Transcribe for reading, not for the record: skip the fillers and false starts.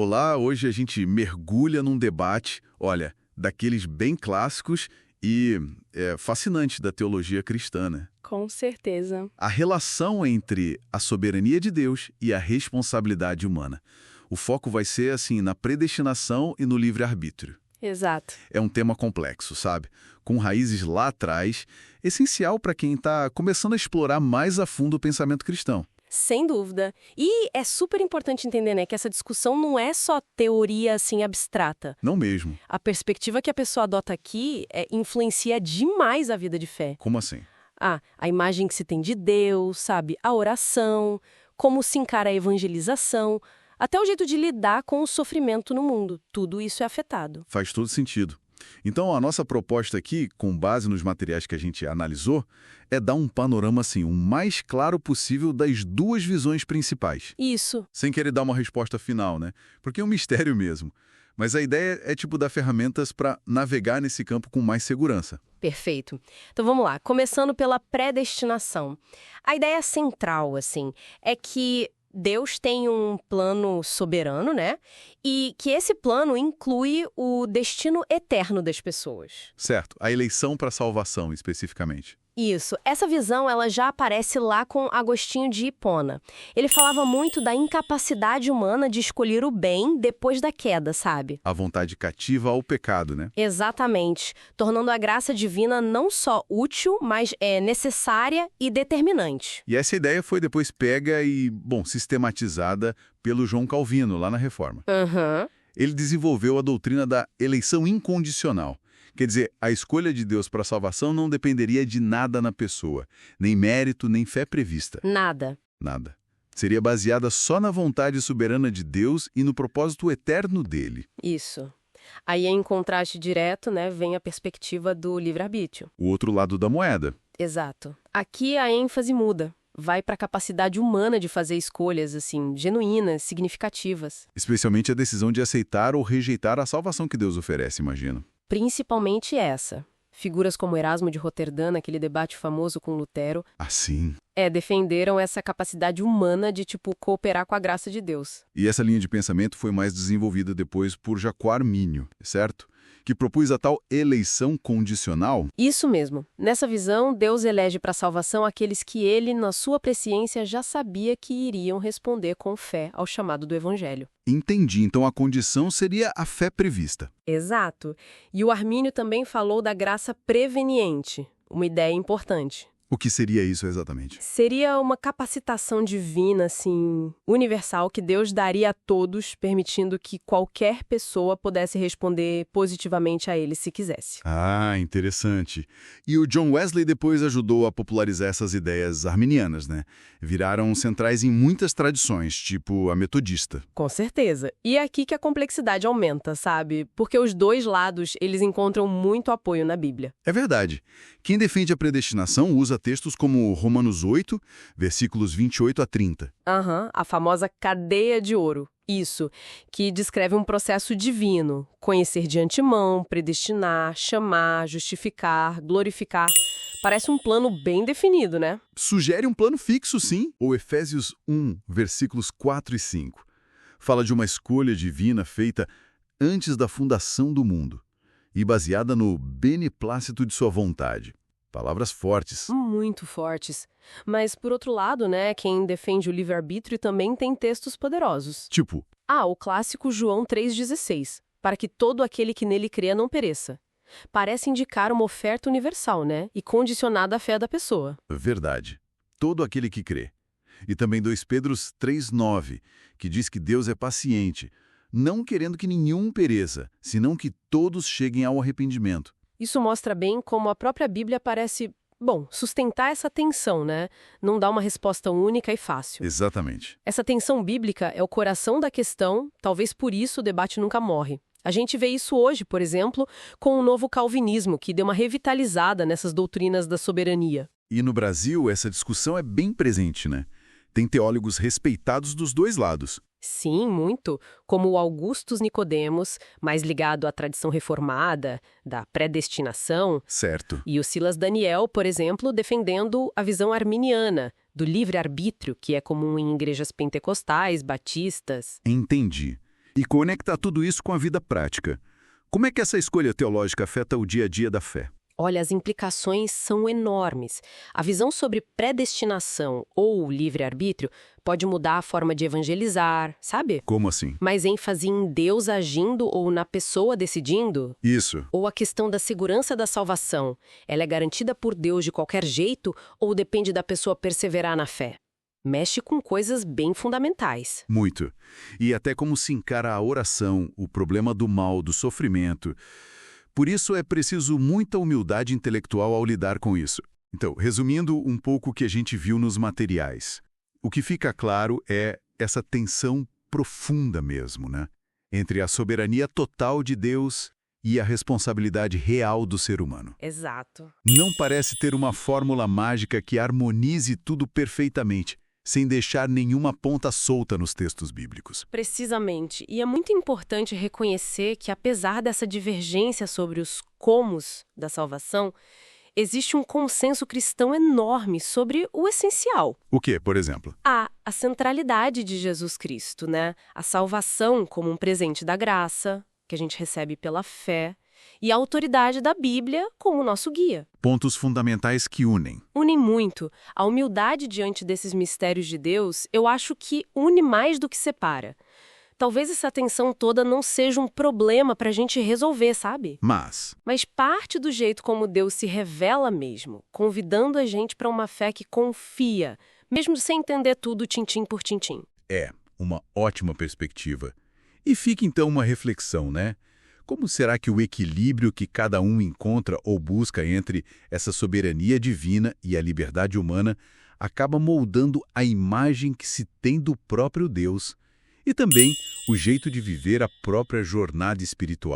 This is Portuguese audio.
Olá, hoje a gente mergulha num debate, olha, daqueles bem clássicos e fascinantes da teologia cristã, né? Com certeza. A relação entre a soberania de Deus e a responsabilidade humana. O foco vai ser, assim, na predestinação e no livre-arbítrio. Exato. É um tema complexo, sabe? Com raízes lá atrás, essencial para quem está começando a explorar mais a fundo o pensamento cristão. Sem dúvida. E é super importante entender, né, que essa discussão não é só teoria, assim, abstrata. Não mesmo. A perspectiva que a pessoa adota aqui influencia demais a vida de fé. Como assim? A imagem que se tem de Deus, sabe? A oração, como se encara a evangelização, até o jeito de lidar com o sofrimento no mundo. Tudo isso é afetado. Faz todo sentido. Então, a nossa proposta aqui, com base nos materiais que a gente analisou, é dar um panorama, assim, o mais claro possível das duas visões principais. Isso. Sem querer dar uma resposta final, né? Porque é um mistério mesmo. Mas a ideia é, dar ferramentas para navegar nesse campo com mais segurança. Perfeito. Então vamos lá, começando pela predestinação. A ideia central, assim, é que Deus tem um plano soberano, né? E que esse plano inclui o destino eterno das pessoas. Certo. A eleição para a salvação, especificamente. Isso. Essa visão, ela já aparece lá com Agostinho de Hipona. Ele falava muito da incapacidade humana de escolher o bem depois da queda, sabe? A vontade cativa ao pecado, né? Exatamente. Tornando a graça divina não só útil, mas necessária e determinante. E essa ideia foi depois pega e, sistematizada pelo João Calvino, lá na Reforma. Uhum. Ele desenvolveu a doutrina da eleição incondicional. Quer dizer, a escolha de Deus para a salvação não dependeria de nada na pessoa, nem mérito, nem fé prevista. Nada. Nada. Seria baseada só na vontade soberana de Deus e no propósito eterno dele. Isso. Aí, em contraste direto, né, vem a perspectiva do livre-arbítrio. O outro lado da moeda. Exato. Aqui a ênfase muda. Vai para a capacidade humana de fazer escolhas, assim, genuínas, significativas. Especialmente a decisão de aceitar ou rejeitar a salvação que Deus oferece, imagino. Principalmente essa. Figuras como Erasmo de Roterdã, naquele debate famoso com Lutero, Assim. defenderam essa capacidade humana de, cooperar com a graça de Deus. E essa linha de pensamento foi mais desenvolvida depois por Jacques Arminio, certo? Que propôs a tal eleição condicional. Isso mesmo. Nessa visão, Deus elege para a salvação aqueles que ele, na sua presciência, já sabia que iriam responder com fé ao chamado do Evangelho. Entendi. Então a condição seria a fé prevista. Exato. E o Armínio também falou da graça preveniente, uma ideia importante. O que seria isso exatamente? Seria uma capacitação divina, assim, universal, que Deus daria a todos, permitindo que qualquer pessoa pudesse responder positivamente a ele se quisesse. Ah, interessante. E o John Wesley depois ajudou a popularizar essas ideias arminianas, né? Viraram centrais em muitas tradições, tipo a metodista. Com certeza. E é aqui que a complexidade aumenta, sabe? Porque os dois lados, eles encontram muito apoio na Bíblia. É verdade. Quem defende a predestinação usa textos como Romanos 8, versículos 28 a 30. A famosa cadeia de ouro. Isso, que descreve um processo divino. Conhecer de antemão, predestinar, chamar, justificar, glorificar. Parece um plano bem definido, né? Sugere um plano fixo, sim. Ou Efésios 1, versículos 4 e 5. Fala de uma escolha divina feita antes da fundação do mundo e baseada no beneplácito de sua vontade. Palavras fortes. Muito fortes. Mas, por outro lado, né, quem defende o livre-arbítrio também tem textos poderosos. Tipo? O clássico João 3,16. Para que todo aquele que nele crê não pereça. Parece indicar uma oferta universal, né? E condicionada à fé da pessoa. Verdade. Todo aquele que crê. E também 2 Pedro 3,9, que diz que Deus é paciente, não querendo que nenhum pereça, senão que todos cheguem ao arrependimento. Isso mostra bem como a própria Bíblia parece, sustentar essa tensão, né? Não dá uma resposta única e fácil. Exatamente. Essa tensão bíblica é o coração da questão, talvez por isso o debate nunca morre. A gente vê isso hoje, por exemplo, com o novo calvinismo, que deu uma revitalizada nessas doutrinas da soberania. E no Brasil, essa discussão é bem presente, né? Tem teólogos respeitados dos dois lados. Sim, muito, como o Augustus Nicodemos, mais ligado à tradição reformada, da predestinação. Certo. E o Silas Daniel, por exemplo, defendendo a visão arminiana, do livre-arbítrio, que é comum em igrejas pentecostais, batistas. Entendi. E conectar tudo isso com a vida prática. Como é que essa escolha teológica afeta o dia a dia da fé? Olha, as implicações são enormes. A visão sobre predestinação ou livre-arbítrio pode mudar a forma de evangelizar, sabe? Como assim? Mais ênfase em Deus agindo ou na pessoa decidindo? Isso. Ou a questão da segurança da salvação. Ela é garantida por Deus de qualquer jeito ou depende da pessoa perseverar na fé? Mexe com coisas bem fundamentais. Muito. E até como se encara a oração, o problema do mal, do sofrimento. Por isso é preciso muita humildade intelectual ao lidar com isso. Então, resumindo um pouco o que a gente viu nos materiais. O que fica claro é essa tensão profunda mesmo, né? Entre a soberania total de Deus e a responsabilidade real do ser humano. Exato. Não parece ter uma fórmula mágica que harmonize tudo perfeitamente, sem deixar nenhuma ponta solta nos textos bíblicos. Precisamente. E é muito importante reconhecer que, apesar dessa divergência sobre os comos da salvação, existe um consenso cristão enorme sobre o essencial. O que, por exemplo? A centralidade de Jesus Cristo, né? A salvação como um presente da graça, que a gente recebe pela fé, e a autoridade da Bíblia como nosso guia. Pontos fundamentais que unem. Unem muito. A humildade diante desses mistérios de Deus, eu acho que une mais do que separa. Talvez essa tensão toda não seja um problema para a gente resolver, sabe? Mas parte do jeito como Deus se revela mesmo, convidando a gente para uma fé que confia, mesmo sem entender tudo tintim por tintim. é uma ótima perspectiva. E fica então uma reflexão, né? Como será que o equilíbrio que cada um encontra ou busca entre essa soberania divina e a liberdade humana acaba moldando a imagem que se tem do próprio Deus e também o jeito de viver a própria jornada espiritual?